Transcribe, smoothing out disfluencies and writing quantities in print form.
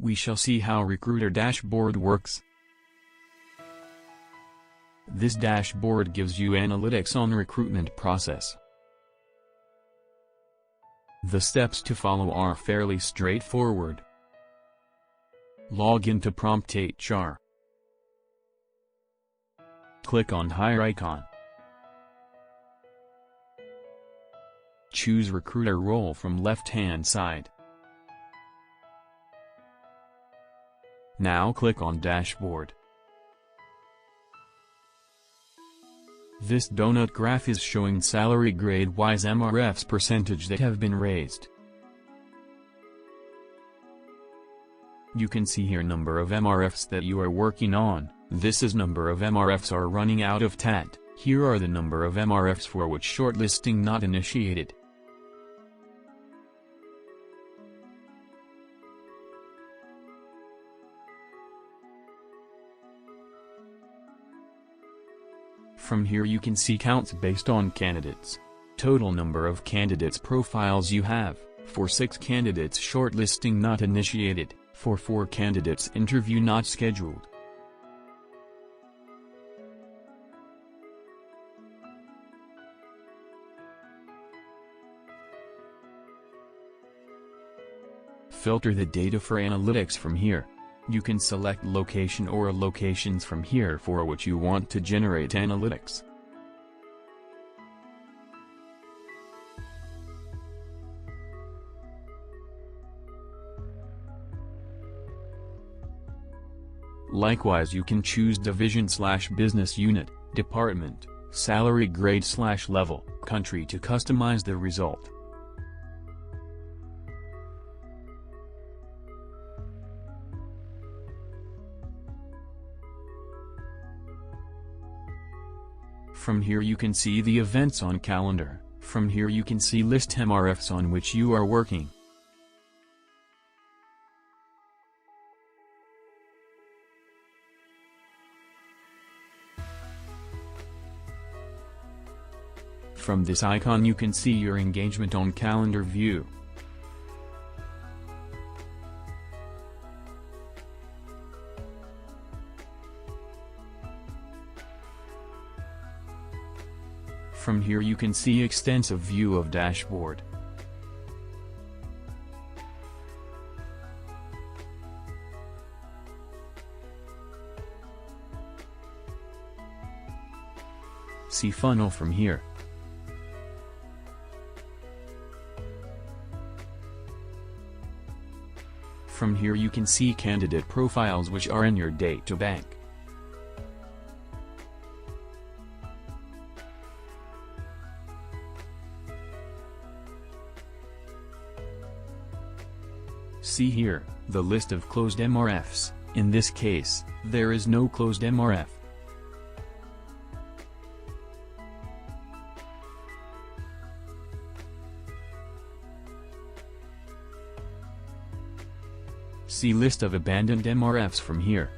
We shall see how Recruiter Dashboard works. This dashboard gives you analytics on recruitment process. The steps to follow are fairly straightforward. Log into PromptHR. Click on Hire icon. Choose Recruiter role from left-hand side. Now click on Dashboard. This donut graph is showing salary grade-wise MRFs percentage that have been raised. You can see here number of MRFs that you are working on. This is number of MRFs are running out of TAT. Here are the number of MRFs for which shortlisting not initiated. From here you can see counts based on candidates. Total number of candidates profiles you have, for 6 candidates shortlisting not initiated, for 4 candidates interview not scheduled. Filter the data for analytics from here. You can select location or locations from here for which you want to generate analytics. Likewise you can choose division/business unit, department, salary grade/level, country to customize the result. From here you can see the events on calendar. From here you can see list MRFs on which you are working. From this icon you can see your engagement on calendar view. From here you can see extensive view of dashboard. See funnel from here. From here you can see candidate profiles which are in your data bank. See here, the list of closed MRFs. In this case, there is no closed MRF. See list of abandoned MRFs from here.